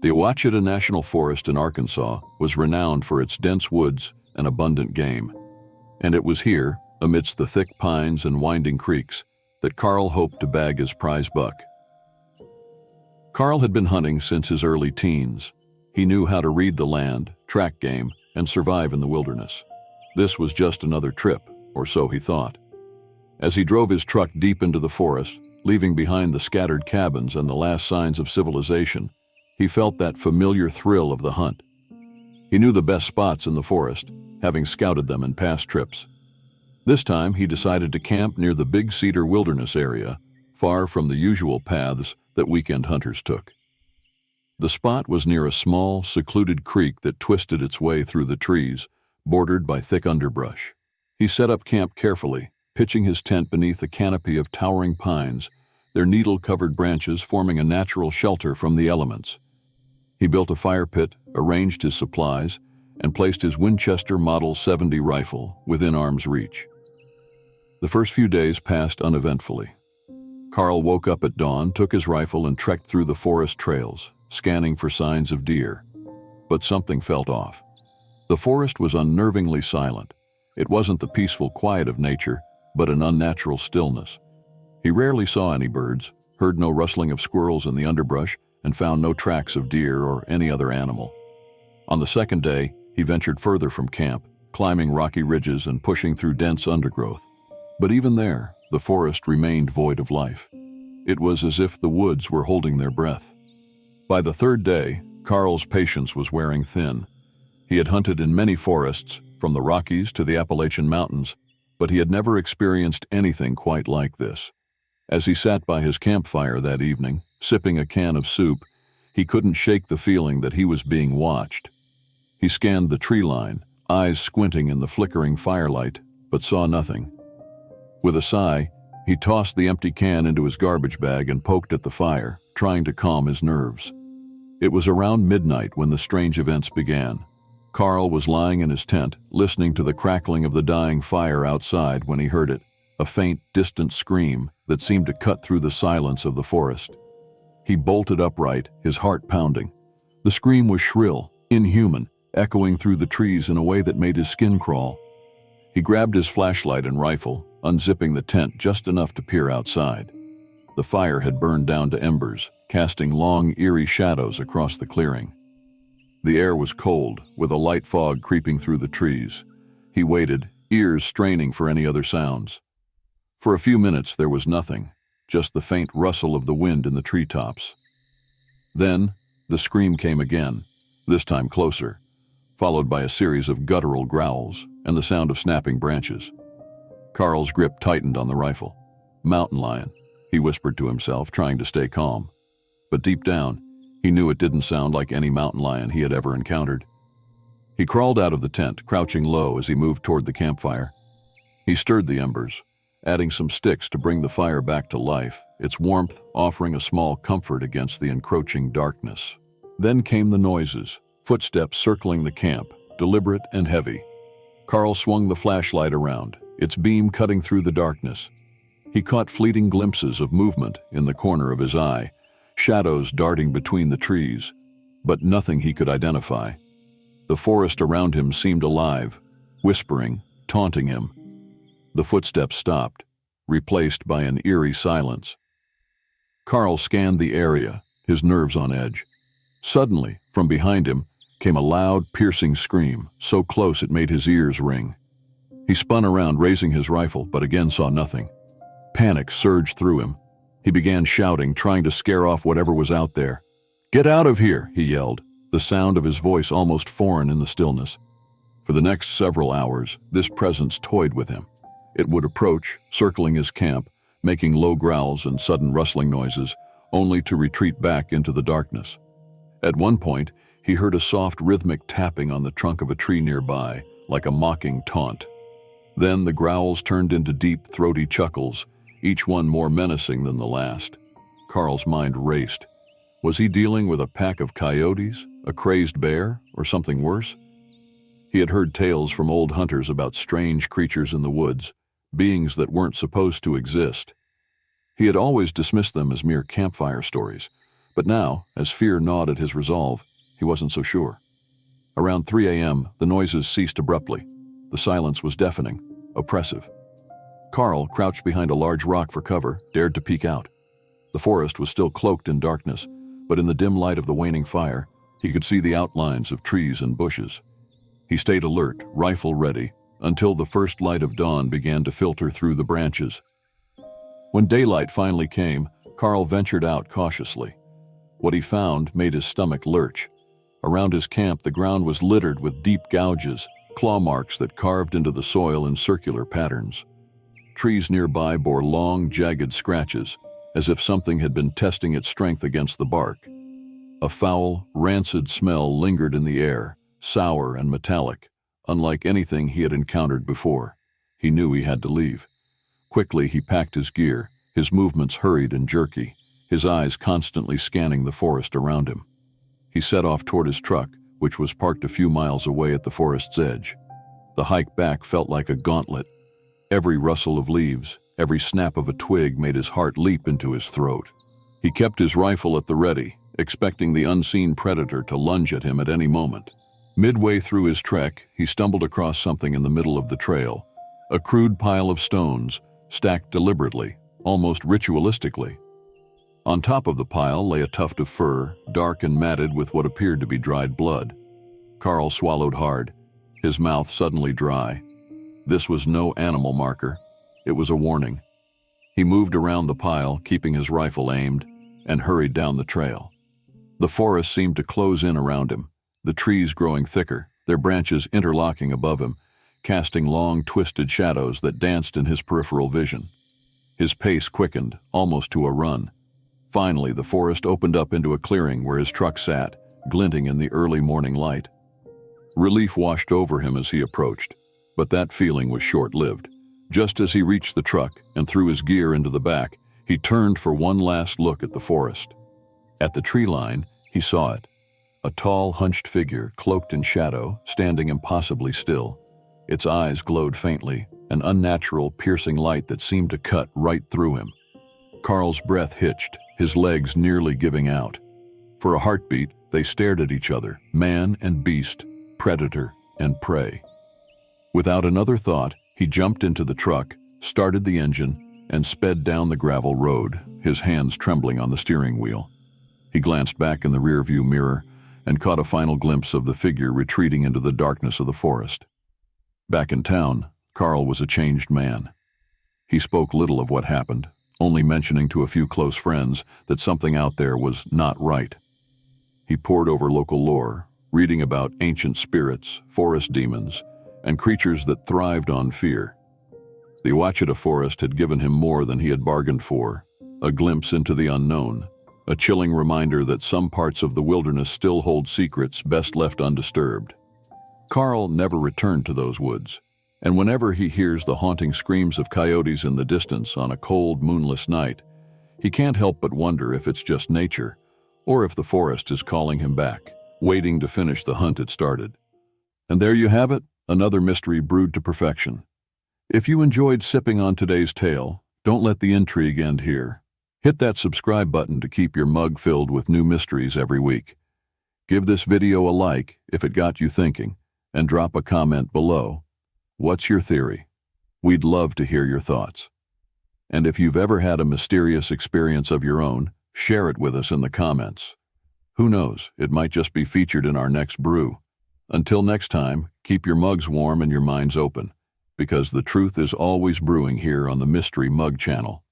The Ouachita National Forest in Arkansas was renowned for its dense woods and abundant game, and it was here, amidst the thick pines and winding creeks, that Carl hoped to bag his prize buck. Carl had been hunting since his early teens. He knew how to read the land, track game, and survive in the wilderness. This was just another trip, or so he thought. As he drove his truck deep into the forest, leaving behind the scattered cabins and the last signs of civilization, he felt that familiar thrill of the hunt. He knew the best spots in the forest, having scouted them in past trips. This time, he decided to camp near the Big Cedar Wilderness area, far from the usual paths that weekend hunters took. The spot was near a small, secluded creek that twisted its way through the trees, bordered by thick underbrush. He set up camp carefully, pitching his tent beneath a canopy of towering pines, their needle-covered branches forming a natural shelter from the elements. He built a fire pit, arranged his supplies, and placed his Winchester Model 70 rifle within arm's reach. The first few days passed uneventfully. Carl woke up at dawn, took his rifle, and trekked through the forest trails, scanning for signs of deer. But something felt off. The forest was unnervingly silent. It wasn't the peaceful quiet of nature, but an unnatural stillness. He rarely saw any birds, heard no rustling of squirrels in the underbrush, and found no tracks of deer or any other animal. On the second day, he ventured further from camp, climbing rocky ridges and pushing through dense undergrowth. But even there, the forest remained void of life. It was as if the woods were holding their breath. By the third day, Carl's patience was wearing thin. He had hunted in many forests, from the Rockies to the Appalachian Mountains, but he had never experienced anything quite like this. As he sat by his campfire that evening, sipping a can of soup, he couldn't shake the feeling that he was being watched. He scanned the tree line, eyes squinting in the flickering firelight, but saw nothing. With a sigh, he tossed the empty can into his garbage bag and poked at the fire, trying to calm his nerves. It was around midnight when the strange events began. Carl was lying in his tent, listening to the crackling of the dying fire outside when he heard it, a faint, distant scream that seemed to cut through the silence of the forest. He bolted upright, his heart pounding. The scream was shrill, inhuman, echoing through the trees in a way that made his skin crawl. He grabbed his flashlight and rifle, unzipping the tent just enough to peer outside. The fire had burned down to embers, casting long, eerie shadows across the clearing. The air was cold, with a light fog creeping through the trees. He waited, ears straining for any other sounds. For a few minutes there was nothing, just the faint rustle of the wind in the treetops. Then, the scream came again, this time closer, followed by a series of guttural growls and the sound of snapping branches. Carl's grip tightened on the rifle. "Mountain lion," he whispered to himself, trying to stay calm. But deep down, he knew it didn't sound like any mountain lion he had ever encountered. He crawled out of the tent, crouching low as he moved toward the campfire. He stirred the embers, adding some sticks to bring the fire back to life, its warmth offering a small comfort against the encroaching darkness. Then came the noises, footsteps circling the camp, deliberate and heavy. Carl swung the flashlight around, its beam cutting through the darkness. He caught fleeting glimpses of movement in the corner of his eye, shadows darting between the trees, but nothing he could identify. The forest around him seemed alive, whispering, taunting him. The footsteps stopped, replaced by an eerie silence. Carl scanned the area, his nerves on edge. Suddenly, from behind him, came a loud, piercing scream, so close it made his ears ring. He spun around, raising his rifle, but again saw nothing. Panic surged through him. He began shouting, trying to scare off whatever was out there. "Get out of here!" he yelled, the sound of his voice almost foreign in the stillness. For the next several hours, this presence toyed with him. It would approach, circling his camp, making low growls and sudden rustling noises, only to retreat back into the darkness. At one point, he heard a soft rhythmic tapping on the trunk of a tree nearby, like a mocking taunt. Then the growls turned into deep, throaty chuckles, each one more menacing than the last. Carl's mind raced. Was he dealing with a pack of coyotes, a crazed bear, or something worse? He had heard tales from old hunters about strange creatures in the woods, beings that weren't supposed to exist. He had always dismissed them as mere campfire stories, But now, as fear gnawed at his resolve, he wasn't so sure. Around 3 a.m., the noises ceased abruptly. The silence was deafening, oppressive. Carl, crouched behind a large rock for cover, dared to peek out. The forest was still cloaked in darkness, but in the dim light of the waning fire, he could see the outlines of trees and bushes. He stayed alert, rifle ready, until the first light of dawn began to filter through the branches. When daylight finally came, Carl ventured out cautiously. What he found made his stomach lurch. Around his camp, the ground was littered with deep gouges, claw marks that carved into the soil in circular patterns. Trees nearby bore long, jagged scratches, as if something had been testing its strength against the bark. A foul, rancid smell lingered in the air, sour and metallic, unlike anything he had encountered before. He knew he had to leave. Quickly, he packed his gear, his movements hurried and jerky, his eyes constantly scanning the forest around him. He set off toward his truck, which was parked a few miles away at the forest's edge. The hike back felt like a gauntlet. Every rustle of leaves, every snap of a twig made his heart leap into his throat. He kept his rifle at the ready, expecting the unseen predator to lunge at him at any moment. Midway through his trek, he stumbled across something in the middle of the trail, a crude pile of stones, stacked deliberately, almost ritualistically. On top of the pile lay a tuft of fur, dark and matted with what appeared to be dried blood. Carl swallowed hard, his mouth suddenly dry. This was no animal marker. It was a warning. He moved around the pile, keeping his rifle aimed, and hurried down the trail. The forest seemed to close in around him, the trees growing thicker, their branches interlocking above him, casting long, twisted shadows that danced in his peripheral vision. His pace quickened, almost to a run. Finally, the forest opened up into a clearing where his truck sat, glinting in the early morning light. Relief washed over him as he approached, but that feeling was short-lived. Just as he reached the truck and threw his gear into the back, he turned for one last look at the forest. At the tree line, he saw it. A tall, hunched figure, cloaked in shadow, standing impossibly still. Its eyes glowed faintly, an unnatural, piercing light that seemed to cut right through him. Carl's breath hitched, his legs nearly giving out. For a heartbeat, they stared at each other, man and beast, predator and prey. Without another thought, he jumped into the truck, started the engine, and sped down the gravel road, his hands trembling on the steering wheel. He glanced back in the rearview mirror and caught a final glimpse of the figure retreating into the darkness of the forest. Back in town, Carl was a changed man. He spoke little of what happened, only mentioning to a few close friends that something out there was not right. He pored over local lore, reading about ancient spirits, forest demons, and creatures that thrived on fear. The Ouachita forest had given him more than he had bargained for, a glimpse into the unknown, a chilling reminder that some parts of the wilderness still hold secrets best left undisturbed. Carl never returned to those woods, and whenever he hears the haunting screams of coyotes in the distance on a cold, moonless night, he can't help but wonder if it's just nature, or if the forest is calling him back, waiting to finish the hunt it started. And there you have it, another mystery brewed to perfection. If you enjoyed sipping on today's tale, don't let the intrigue end here. Hit that subscribe button to keep your mug filled with new mysteries every week. Give this video a like if it got you thinking, and drop a comment below. What's your theory? We'd love to hear your thoughts. And if you've ever had a mysterious experience of your own, share it with us in the comments. Who knows, it might just be featured in our next brew. Until next time, keep your mugs warm and your minds open, because the truth is always brewing here on the Mystery Mug Channel.